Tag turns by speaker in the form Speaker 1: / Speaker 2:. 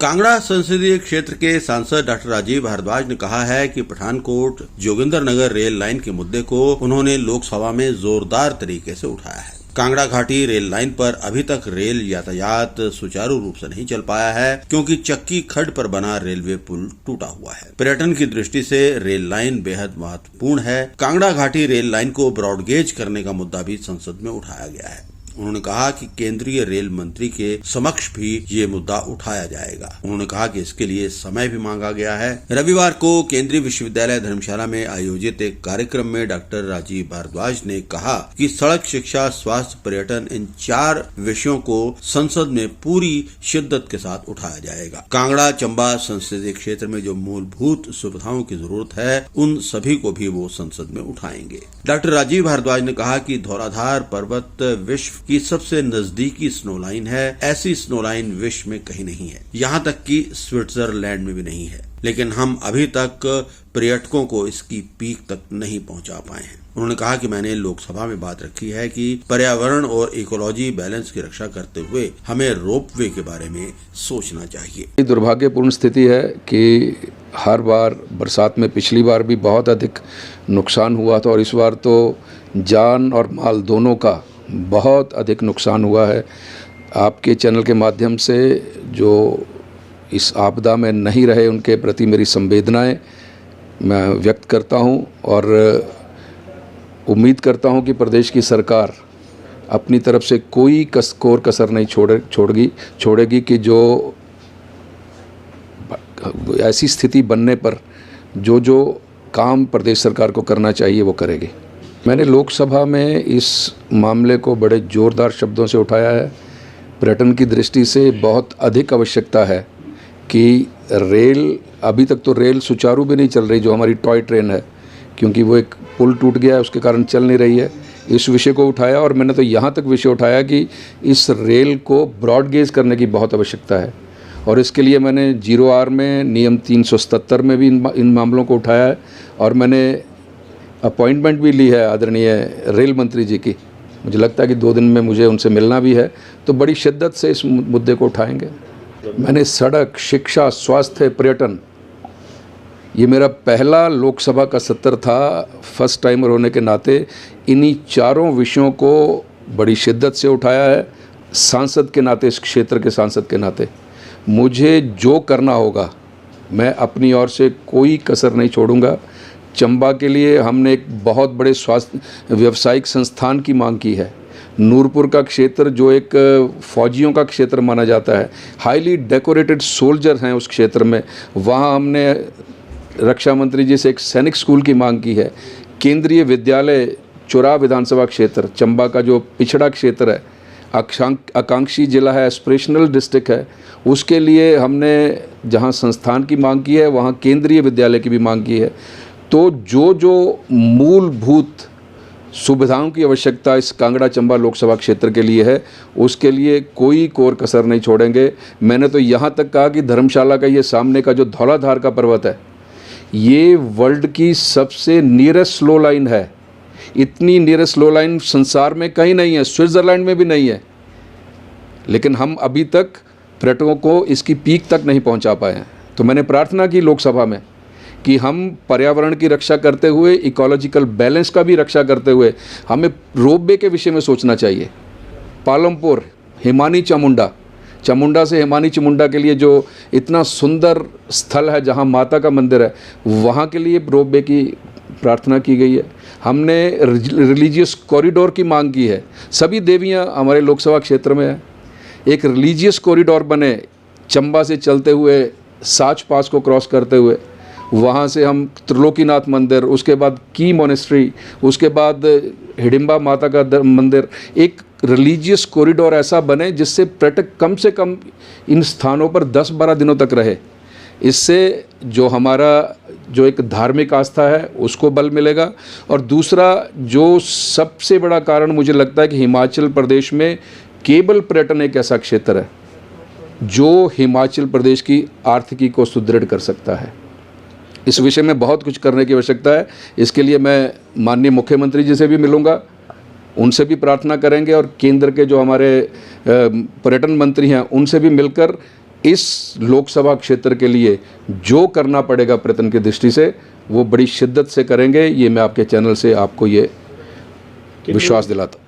Speaker 1: कांगड़ा संसदीय क्षेत्र के सांसद डॉक्टर राजीव भारद्वाज ने कहा है कि पठानकोट जोगिंदरनगर रेल लाइन के मुद्दे को उन्होंने लोकसभा में जोरदार तरीके से उठाया है। कांगड़ा घाटी रेल लाइन पर अभी तक रेल यातायात सुचारू रूप से नहीं चल पाया है, क्योंकि चक्की खड्ड पर बना रेलवे पुल टूटा हुआ है। पर्यटन की दृष्टि से रेल लाइन बेहद महत्वपूर्ण है। कांगड़ा घाटी रेल लाइन को ब्रॉडगेज करने का मुद्दा भी संसद में उठाया गया है। उन्होंने कहा कि केंद्रीय रेल मंत्री के समक्ष भी ये मुद्दा उठाया जाएगा। उन्होंने कहा कि इसके लिए समय भी मांगा गया है। रविवार को केंद्रीय विश्वविद्यालय धर्मशाला में आयोजित एक कार्यक्रम में डॉक्टर राजीव भारद्वाज ने कहा कि सड़क, शिक्षा, स्वास्थ्य, पर्यटन, इन 4 विषयों को संसद में पूरी शिद्दत के साथ उठाया जाएगा। कांगड़ा चंबा संसदीय क्षेत्र में जो मूलभूत सुविधाओं की जरूरत है, उन सभी को भी वो संसद में उठाएंगे। डॉक्टर राजीव भारद्वाज ने कहा कि धौलाधार पर्वत विश्व की सबसे नजदीकी स्नो लाइन है। ऐसी स्नो लाइन विश्व में कहीं नहीं है, यहाँ तक कि स्विट्जरलैंड में भी नहीं है। लेकिन हम अभी तक पर्यटकों को इसकी पीक तक नहीं पहुंचा पाए हैं। उन्होंने कहा कि मैंने लोकसभा में बात रखी है कि पर्यावरण और इकोलॉजी बैलेंस की रक्षा करते हुए हमें रोपवे के बारे में सोचना चाहिए।
Speaker 2: दुर्भाग्यपूर्ण स्थिति है कि हर बार बरसात में पिछली बार भी बहुत अधिक नुकसान हुआ था और इस बार तो जान और माल दोनों का बहुत अधिक नुकसान हुआ है। आपके चैनल के माध्यम से जो इस आपदा में नहीं रहे, उनके प्रति मेरी संवेदनाएं मैं व्यक्त करता हूं और उम्मीद करता हूं कि प्रदेश की सरकार अपनी तरफ से कोई कसर नहीं छोड़ेगी कि जो ऐसी स्थिति बनने पर जो काम प्रदेश सरकार को करना चाहिए वो करेगी। मैंने लोकसभा में इस मामले को बड़े ज़ोरदार शब्दों से उठाया है। पर्यटन की दृष्टि से बहुत अधिक आवश्यकता है कि रेल, अभी तक तो रेल सुचारू भी नहीं चल रही, जो हमारी टॉय ट्रेन है, क्योंकि वो एक पुल टूट गया है, उसके कारण चल नहीं रही है। इस विषय को उठाया और मैंने तो यहाँ तक विषय उठाया कि इस रेल को ब्रॉडगेज करने की बहुत आवश्यकता है और इसके लिए मैंने 0R में नियम 377 में भी इन मामलों को उठाया है और मैंने अपॉइंटमेंट भी ली है आदरणीय रेल मंत्री जी की। मुझे लगता है कि 2 दिन में मुझे उनसे मिलना भी है, तो बड़ी शिद्दत से इस मुद्दे को उठाएंगे। मैंने सड़क, शिक्षा, स्वास्थ्य, पर्यटन, ये मेरा पहला लोकसभा का सत्र था। फर्स्ट टाइमर होने के नाते इन्हीं 4 विषयों को बड़ी शिद्दत से उठाया है। सांसद के नाते, इस क्षेत्र के सांसद के नाते मुझे जो करना होगा मैं अपनी ओर से कोई कसर नहीं छोड़ूंगा। चंबा के लिए हमने एक बहुत बड़े स्वास्थ्य व्यावसायिक संस्थान की मांग की है। नूरपुर का क्षेत्र जो एक फौजियों का क्षेत्र माना जाता है, हाईली डेकोरेटेड सोल्जर हैं उस क्षेत्र में, वहाँ हमने रक्षा मंत्री जी से एक सैनिक स्कूल की मांग की है। केंद्रीय विद्यालय चुरा विधानसभा क्षेत्र, चंबा का जो पिछड़ा क्षेत्र है, आकांक्षी जिला है, एस्पिरेशनल डिस्ट्रिक्ट है, उसके लिए हमने जहाँ संस्थान की मांग की है वहाँ केंद्रीय विद्यालय की भी मांग की है। तो जो मूलभूत सुविधाओं की आवश्यकता इस कांगड़ा चंबा लोकसभा क्षेत्र के लिए है, उसके लिए कोई कोर कसर नहीं छोड़ेंगे। मैंने तो यहाँ तक कहा कि धर्मशाला का ये सामने का जो धौलाधार का पर्वत है, ये वर्ल्ड की सबसे नियरेस्ट स्लो लाइन है। इतनी नियरेस्ट स्लो लाइन संसार में कहीं नहीं है, स्विट्ज़रलैंड में भी नहीं है। लेकिन हम अभी तक पर्यटकों को इसकी पीक तक नहीं पहुँचा पाए हैं। तो मैंने प्रार्थना की लोकसभा में कि हम पर्यावरण की रक्षा करते हुए, इकोलॉजिकल बैलेंस का भी रक्षा करते हुए हमें रोपवे के विषय में सोचना चाहिए। पालमपुर, हिमानी चामुंडा से हिमानी चामुंडा के लिए जो इतना सुंदर स्थल है जहां माता का मंदिर है, वहां के लिए रोपवे की प्रार्थना की गई है। हमने रिलीजियस कॉरिडोर की मांग की है। सभी देवियां हमारे लोकसभा क्षेत्र में है। एक रिलीजियस कॉरिडोर बने, चंबा से चलते हुए साच पास को क्रॉस करते हुए, वहाँ से हम त्रिलोकीनाथ मंदिर, उसके बाद की मोनेस्ट्री, उसके बाद हिडिंबा माता का मंदिर, एक रिलीजियस कॉरिडोर ऐसा बने जिससे पर्यटक कम से कम इन स्थानों पर 10-12 दिनों तक रहे। इससे जो हमारा जो एक धार्मिक आस्था है उसको बल मिलेगा। और दूसरा जो सबसे बड़ा कारण मुझे लगता है कि हिमाचल प्रदेश में केवल पर्यटन एक ऐसा क्षेत्र है जो हिमाचल प्रदेश की आर्थिकी को सुदृढ़ कर सकता है। इस विषय में बहुत कुछ करने की आवश्यकता है। इसके लिए मैं माननीय मुख्यमंत्री जी से भी मिलूंगा, उनसे भी प्रार्थना करेंगे और केंद्र के जो हमारे पर्यटन मंत्री हैं उनसे भी मिलकर इस लोकसभा क्षेत्र के लिए जो करना पड़ेगा प्रयत्न की दृष्टि से वो बड़ी शिद्दत से करेंगे। ये मैं आपके चैनल से आपको ये विश्वास दिलाता हूँ।